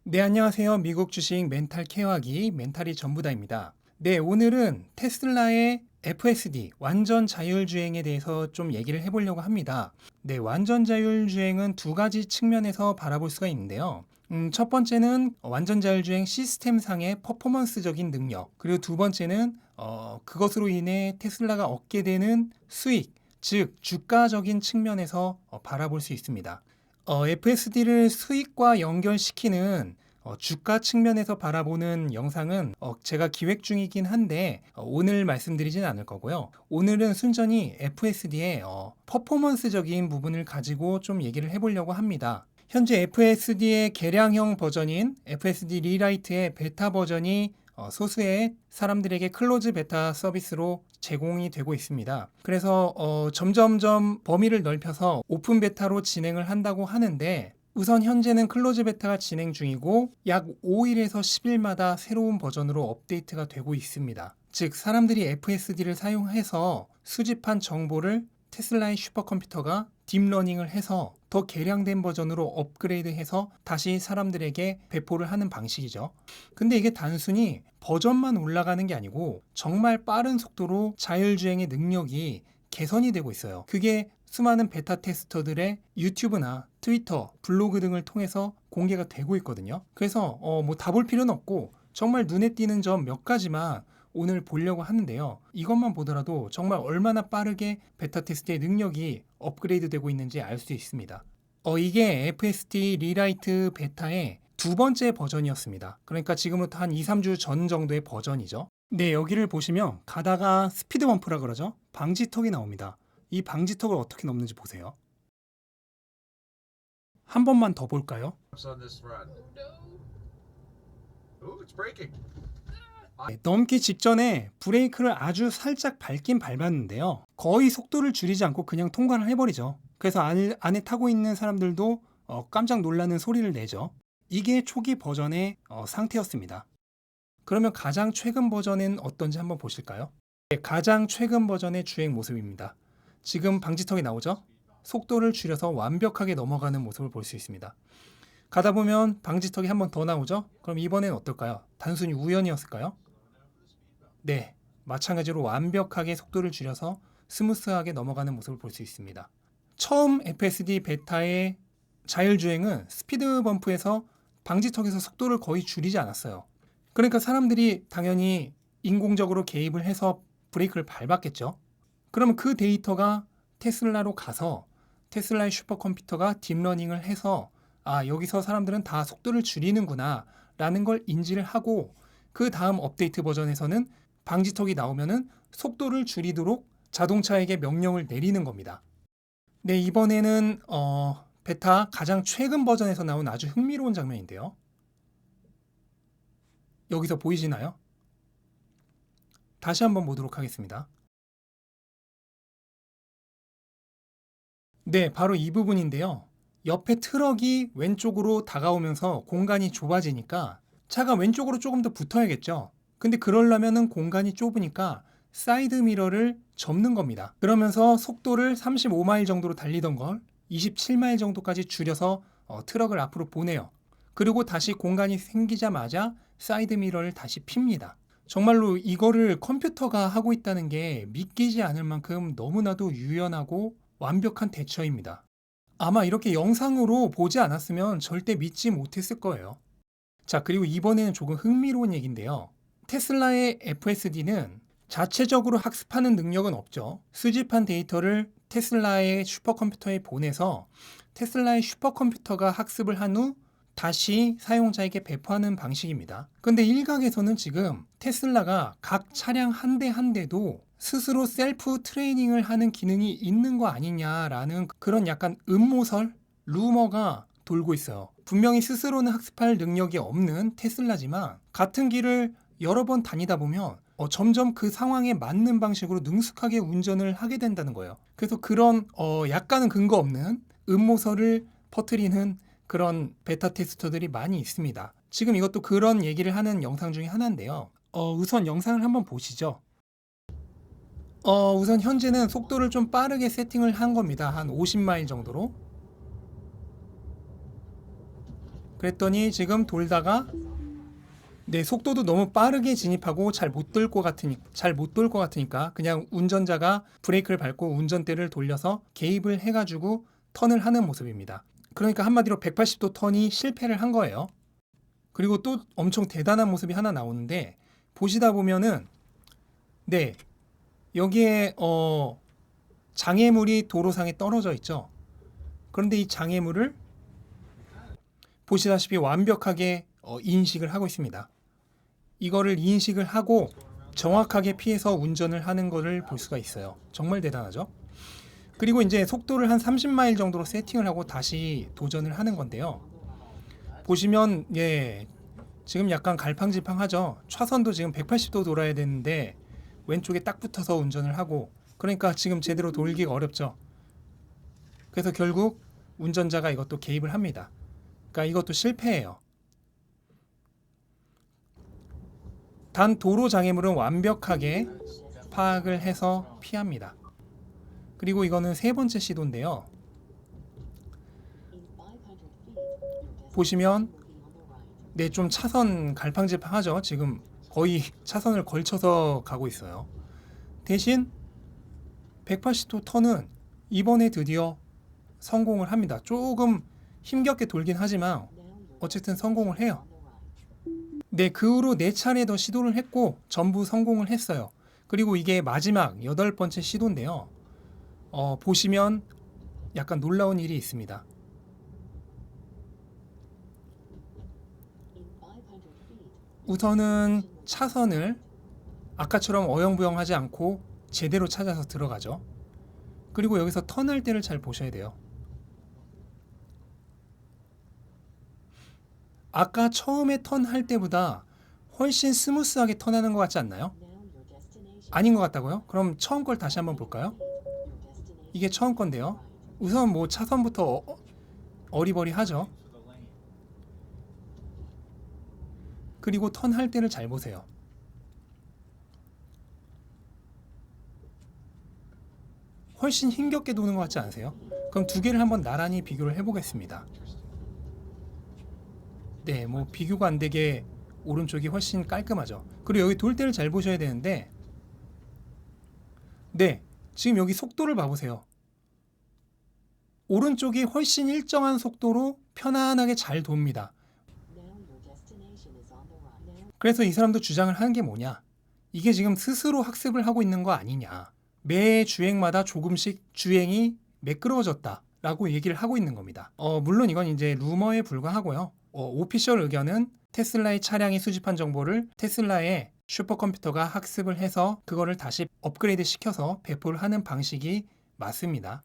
네, 안녕하세요. 미국 주식 멘탈 케어하기 멘탈이 전부다입니다. 네, 오늘은 테슬라의 FSD, 완전 자율주행에 대해서 좀 얘기를 해보려고 합니다. 네, 완전 자율주행은 두 가지 측면에서 바라볼 수가 있는데요. 첫 번째는 완전 자율주행 시스템상의 퍼포먼스적인 능력, 그리고 두 번째는 그것으로 인해 테슬라가 얻게 되는 수익, 즉 주가적인 측면에서 바라볼 수 있습니다. FSD를 수익과 연결시키는 주가 측면에서 바라보는 영상은 제가 기획 중이긴 한데 오늘 말씀드리진 않을 거고요. 오늘은 순전히 FSD의 퍼포먼스적인 부분을 가지고 좀 얘기를 해보려고 합니다. 현재 FSD의 개량형 버전인 FSD 리라이트의 베타 버전이 소수의 사람들에게 클로즈 베타 서비스로 제공이 되고 있습니다. 그래서 점점점 범위를 넓혀서 오픈 베타로 진행을 한다고 하는데 우선 현재는 클로즈 베타가 진행 중이고 약 5일에서 10일마다 새로운 버전으로 업데이트가 되고 있습니다. 즉 사람들이 FSD를 사용해서 수집한 정보를 테슬라의 슈퍼컴퓨터가 딥러닝을 해서 더 개량된 버전으로 업그레이드해서 다시 사람들에게 배포를 하는 방식이죠. 근데 이게 단순히 버전만 올라가는 게 아니고 정말 빠른 속도로 자율주행의 능력이 개선이 되고 있어요. 그게 수많은 베타 테스터들의 유튜브나 트위터, 블로그 등을 통해서 공개가 되고 있거든요. 그래서 뭐 다 볼 필요는 없고 정말 눈에 띄는 점 몇 가지만 오늘 보려고 하는데요. 이것만 보더라도 정말 얼마나 빠르게 베타 테스트의 능력이 업그레이드 되고 있는지 알 수 있습니다. 이게 FSD 리라이트 베타의 두 번째 버전이었습니다. 그러니까 지금부터 한 2, 3주 전 정도의 버전이죠. 네, 여기를 보시면 가다가 스피드 범프라 그러죠. 방지턱이 나옵니다. 이 방지턱을 어떻게 넘는지 보세요. 한 번만 더 볼까요? on this run. Ooh, it's braking. 네, 넘기 직전에 브레이크를 아주 살짝 밟긴 밟았는데요. 거의 속도를 줄이지 않고 그냥 통과를 해버리죠. 그래서 안에 타고 있는 사람들도 깜짝 놀라는 소리를 내죠. 이게 초기 버전의 상태였습니다. 그러면 가장 최근 버전은 어떤지 한번 보실까요? 네, 가장 최근 버전의 주행 모습입니다. 지금 방지턱이 나오죠? 속도를 줄여서 완벽하게 넘어가는 모습을 볼 수 있습니다. 가다 보면 방지턱이 한 번 더 나오죠? 그럼 이번엔 어떨까요? 단순히 우연이었을까요? 네, 마찬가지로 완벽하게 속도를 줄여서 스무스하게 넘어가는 모습을 볼 수 있습니다. 처음 FSD 베타의 자율주행은 스피드 범프에서 방지턱에서 속도를 거의 줄이지 않았어요. 그러니까 사람들이 당연히 인공적으로 개입을 해서 브레이크를 밟았겠죠. 그러면 그 데이터가 테슬라로 가서 테슬라의 슈퍼컴퓨터가 딥러닝을 해서 여기서 사람들은 다 속도를 줄이는구나 라는 걸 인지를 하고 그 다음 업데이트 버전에서는 방지턱이 나오면은 속도를 줄이도록 자동차에게 명령을 내리는 겁니다. 네, 이번에는 베타 가장 최근 버전에서 나온 아주 흥미로운 장면인데요. 여기서 보이시나요? 다시 한번 보도록 하겠습니다. 네, 바로 이 부분인데요. 옆에 트럭이 왼쪽으로 다가오면서 공간이 좁아지니까 차가 왼쪽으로 조금 더 붙어야겠죠. 근데 그러려면은 공간이 좁으니까 사이드 미러를 접는 겁니다. 그러면서 속도를 35마일 정도로 달리던 걸 27마일 정도까지 줄여서 트럭을 앞으로 보내요. 그리고 다시 공간이 생기자마자 사이드 미러를 다시 핍니다. 정말로 이거를 컴퓨터가 하고 있다는 게 믿기지 않을 만큼 너무나도 유연하고 완벽한 대처입니다. 아마 이렇게 영상으로 보지 않았으면 절대 믿지 못했을 거예요. 자, 그리고 이번에는 조금 흥미로운 얘기인데요. 테슬라의 FSD는 자체적으로 학습하는 능력은 없죠. 수집한 데이터를 테슬라의 슈퍼컴퓨터에 보내서 테슬라의 슈퍼컴퓨터가 학습을 한 후 다시 사용자에게 배포하는 방식입니다. 근데 일각에서는 지금 테슬라가 각 차량 한 대 한 대도 스스로 셀프 트레이닝을 하는 기능이 있는 거 아니냐라는 그런 약간 음모설, 루머가 돌고 있어요. 분명히 스스로는 학습할 능력이 없는 테슬라지만 같은 길을 여러 번 다니다 보면 점점 그 상황에 맞는 방식으로 능숙하게 운전을 하게 된다는 거예요. 그래서 그런 약간은 근거 없는 음모설을 퍼뜨리는 그런 베타 테스터들이 많이 있습니다. 지금 이것도 그런 얘기를 하는 영상 중에 하나인데요. 우선 영상을 한번 보시죠. 우선 현재는 속도를 좀 빠르게 세팅을 한 겁니다. 한 50마일 정도로. 그랬더니 지금 돌다가 네, 속도도 너무 빠르게 진입하고 잘 못 돌 것 같으니까 그냥 운전자가 브레이크를 밟고 운전대를 돌려서 개입을 해가지고 턴을 하는 모습입니다. 그러니까 한마디로 180도 턴이 실패를 한 거예요. 그리고 또 엄청 대단한 모습이 하나 나오는데 보시다 보면은 네, 여기에 장애물이 도로상에 떨어져 있죠. 그런데 이 장애물을 보시다시피 완벽하게 인식을 하고 있습니다. 이거를 인식을 하고 정확하게 피해서 운전을 하는 것을 볼 수가 있어요. 정말 대단하죠? 그리고 이제 속도를 한 30마일 정도로 세팅을 하고 다시 도전을 하는 건데요. 보시면 예, 지금 약간 갈팡질팡하죠. 차선도 지금 180도 돌아야 되는데 왼쪽에 딱 붙어서 운전을 하고 그러니까 지금 제대로 돌기가 어렵죠. 그래서 결국 운전자가 이것도 개입을 합니다. 그러니까 이것도 실패해요. 단 도로 장애물은 완벽하게 파악을 해서 피합니다. 그리고 이거는 세 번째 시도인데요. 보시면 네, 좀 차선 갈팡질팡하죠. 지금 거의 차선을 걸쳐서 가고 있어요. 대신 180도 턴은 이번에 드디어 성공을 합니다. 조금 힘겹게 돌긴 하지만 어쨌든 성공을 해요. 네, 그 후로 4차례 더 시도를 했고 전부 성공을 했어요. 그리고 이게 마지막 8번째 시도인데요. 보시면 약간 놀라운 일이 있습니다. 우선은 차선을 아까처럼 어영부영하지 않고 제대로 찾아서 들어가죠. 그리고 여기서 턴할 때를 잘 보셔야 돼요. 아까 처음에 턴할 때보다 훨씬 스무스하게 턴하는 것 같지 않나요? 아닌 것 같다고요? 그럼 처음 걸 다시 한번 볼까요? 이게 처음 건데요. 우선 뭐 차선부터 어리버리하죠. 그리고 턴할 때를 잘 보세요. 훨씬 힘겹게 도는 것 같지 않으세요? 그럼 두 개를 한번 나란히 비교를 해보겠습니다. 네, 뭐 비교가 안 되게 오른쪽이 훨씬 깔끔하죠. 그리고 여기 돌 때를 잘 보셔야 되는데 네, 지금 여기 속도를 봐보세요. 오른쪽이 훨씬 일정한 속도로 편안하게 잘 돕니다. 그래서 이 사람도 주장을 하는 게 뭐냐? 이게 지금 스스로 학습을 하고 있는 거 아니냐? 매 주행마다 조금씩 주행이 매끄러워졌다라고 얘기를 하고 있는 겁니다. 물론 이건 이제 루머에 불과하고요. 오피셜 의견은 테슬라의 차량이 수집한 정보를 테슬라의 슈퍼컴퓨터가 학습을 해서 그거를 다시 업그레이드 시켜서 배포를 하는 방식이 맞습니다.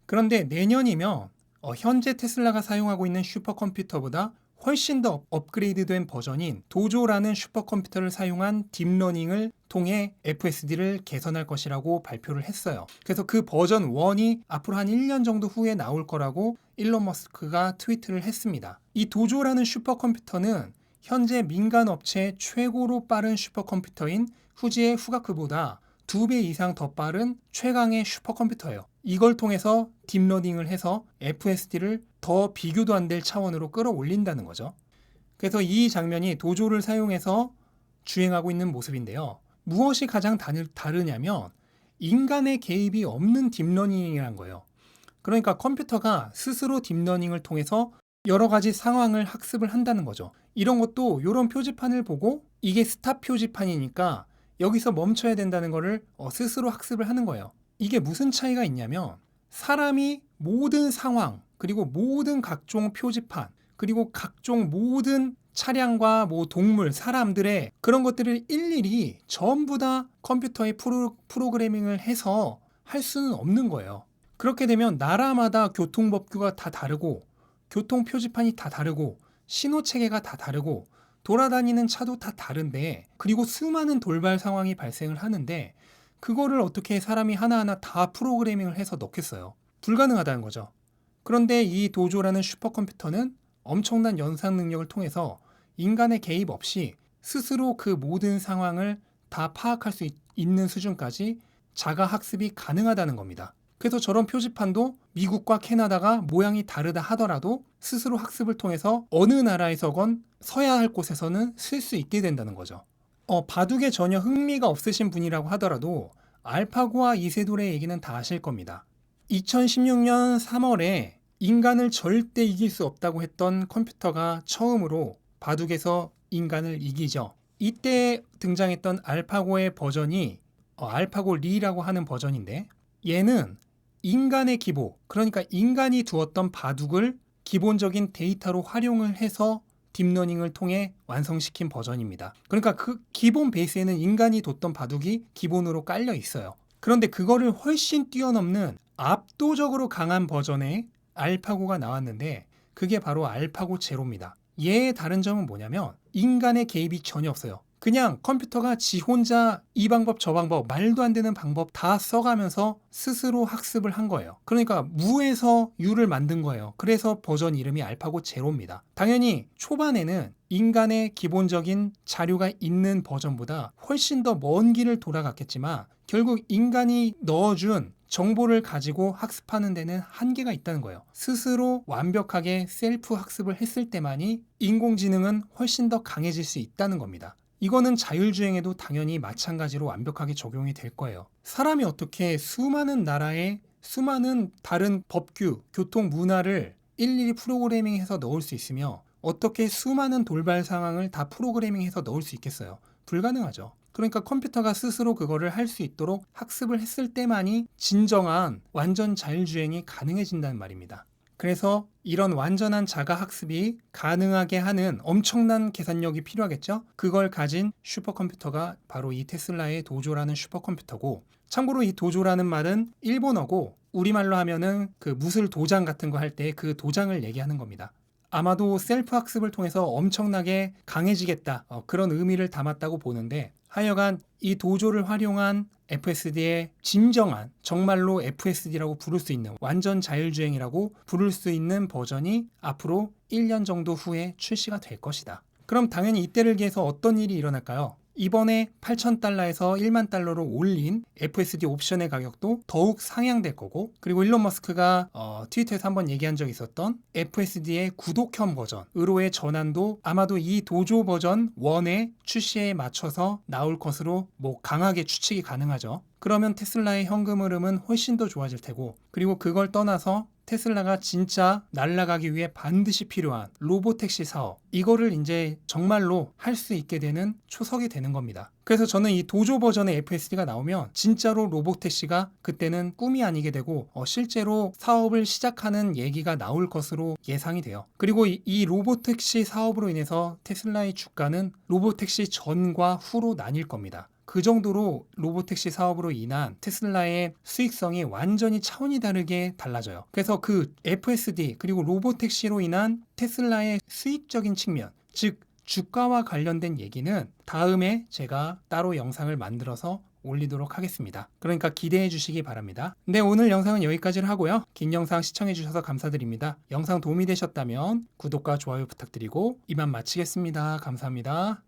그런데 내년이면 현재 테슬라가 사용하고 있는 슈퍼컴퓨터보다 훨씬 더 업그레이드된 버전인 도조라는 슈퍼컴퓨터를 사용한 딥러닝을 통해 FSD를 개선할 것이라고 발표를 했어요. 그래서 그 버전 1이 앞으로 한 1년 정도 후에 나올 거라고 일론 머스크가 트위트를 했습니다. 이 도조라는 슈퍼컴퓨터는 현재 민간 업체 최고로 빠른 슈퍼컴퓨터인 후지의 후가크보다 2배 이상 더 빠른 최강의 슈퍼컴퓨터예요. 이걸 통해서 딥러닝을 해서 FSD를 더 비교도 안 될 차원으로 끌어올린다는 거죠. 그래서 이 장면이 도조를 사용해서 주행하고 있는 모습인데요. 무엇이 가장 다르냐면 인간의 개입이 없는 딥러닝이라는 거예요. 그러니까 컴퓨터가 스스로 딥러닝을 통해서 여러 가지 상황을 학습을 한다는 거죠. 이런 것도 이런 표지판을 보고 이게 스탑 표지판이니까 여기서 멈춰야 된다는 거를 스스로 학습을 하는 거예요. 이게 무슨 차이가 있냐면 사람이 모든 상황 그리고 모든 각종 표지판 그리고 각종 모든 차량과 뭐 동물, 사람들의 그런 것들을 일일이 전부 다 컴퓨터에 프로그래밍을 해서 할 수는 없는 거예요. 그렇게 되면 나라마다 교통법규가 다 다르고 교통 표지판이 다 다르고 신호 체계가 다 다르고 돌아다니는 차도 다 다른데 그리고 수많은 돌발 상황이 발생을 하는데 그거를 어떻게 사람이 하나하나 다 프로그래밍을 해서 넣겠어요? 불가능하다는 거죠. 그런데 이 도조라는 슈퍼컴퓨터는 엄청난 연산 능력을 통해서 인간의 개입 없이 스스로 그 모든 상황을 다 파악할 수 있는 수준까지 자가 학습이 가능하다는 겁니다. 그래서 저런 표지판도 미국과 캐나다가 모양이 다르다 하더라도 스스로 학습을 통해서 어느 나라에서건 서야 할 곳에서는 쓸 수 있게 된다는 거죠. 바둑에 전혀 흥미가 없으신 분이라고 하더라도 알파고와 이세돌의 얘기는 다 아실 겁니다. 2016년 3월에 인간을 절대 이길 수 없다고 했던 컴퓨터가 처음으로 바둑에서 인간을 이기죠. 이때 등장했던 알파고의 버전이 알파고 리라고 하는 버전인데, 얘는 인간의 기보, 그러니까 인간이 두었던 바둑을 기본적인 데이터로 활용을 해서 딥러닝을 통해 완성시킨 버전입니다. 그러니까 그 기본 베이스에는 인간이 뒀던 바둑이 기본으로 깔려 있어요. 그런데 그거를 훨씬 뛰어넘는 압도적으로 강한 버전의 알파고가 나왔는데, 그게 바로 알파고 제로입니다. 얘의 다른 점은 뭐냐면 인간의 개입이 전혀 없어요. 그냥 컴퓨터가 지 혼자 이 방법 저 방법 말도 안 되는 방법 다 써가면서 스스로 학습을 한 거예요. 그러니까 무에서 유를 만든 거예요. 그래서 버전 이름이 알파고 제로입니다. 당연히 초반에는 인간의 기본적인 자료가 있는 버전보다 훨씬 더 먼 길을 돌아갔겠지만, 결국 인간이 넣어준 정보를 가지고 학습하는 데는 한계가 있다는 거예요. 스스로 완벽하게 셀프 학습을 했을 때만이 인공지능은 훨씬 더 강해질 수 있다는 겁니다. 이거는 자율주행에도 당연히 마찬가지로 완벽하게 적용이 될 거예요. 사람이 어떻게 수많은 나라의 수많은 다른 법규, 교통 문화를 일일이 프로그래밍해서 넣을 수 있으며, 어떻게 수많은 돌발 상황을 다 프로그래밍해서 넣을 수 있겠어요? 불가능하죠. 그러니까 컴퓨터가 스스로 그거를 할 수 있도록 학습을 했을 때만이 진정한 완전 자율주행이 가능해진다는 말입니다. 그래서 이런 완전한 자가 학습이 가능하게 하는 엄청난 계산력이 필요하겠죠? 그걸 가진 슈퍼컴퓨터가 바로 이 테슬라의 도조라는 슈퍼컴퓨터고, 참고로 이 도조라는 말은 일본어고 우리말로 하면은 그 무술 도장 같은 거 할 때 그 도장을 얘기하는 겁니다. 아마도 셀프 학습을 통해서 엄청나게 강해지겠다, 그런 의미를 담았다고 보는데, 하여간 이 도조를 활용한 FSD의 진정한, 정말로 FSD라고 부를 수 있는, 완전 자율주행이라고 부를 수 있는 버전이 앞으로 1년 정도 후에 출시가 될 것이다. 그럼 당연히 이때를 기해서 어떤 일이 일어날까요? 이번에 8,000달러에서 1만 달러로 올린 FSD 옵션의 가격도 더욱 상향될 거고, 그리고 일론 머스크가 트위터에서 한번 얘기한 적이 있었던 FSD의 구독형 버전, 으로의 전환도 아마도 이 도조 버전 1의 출시에 맞춰서 나올 것으로 강하게 추측이 가능하죠. 그러면 테슬라의 현금 흐름은 훨씬 더 좋아질 테고, 그리고 그걸 떠나서 테슬라가 진짜 날아가기 위해 반드시 필요한 로보택시 사업, 이거를 이제 정말로 할 수 있게 되는 초석이 되는 겁니다. 그래서 저는 이 도조 버전의 FSD가 나오면 진짜로 로보택시가 그때는 꿈이 아니게 되고 실제로 사업을 시작하는 얘기가 나올 것으로 예상이 돼요. 그리고 이 로보택시 사업으로 인해서 테슬라의 주가는 로보택시 전과 후로 나뉠 겁니다. 그 정도로 로보택시 사업으로 인한 테슬라의 수익성이 완전히 차원이 다르게 달라져요. 그래서 그 FSD 그리고 로보택시로 인한 테슬라의 수익적인 측면, 즉 주가와 관련된 얘기는 다음에 제가 따로 영상을 만들어서 올리도록 하겠습니다. 그러니까 기대해 주시기 바랍니다. 네, 오늘 영상은 여기까지를 하고요. 긴 영상 시청해 주셔서 감사드립니다. 영상 도움이 되셨다면 구독과 좋아요 부탁드리고 이만 마치겠습니다. 감사합니다.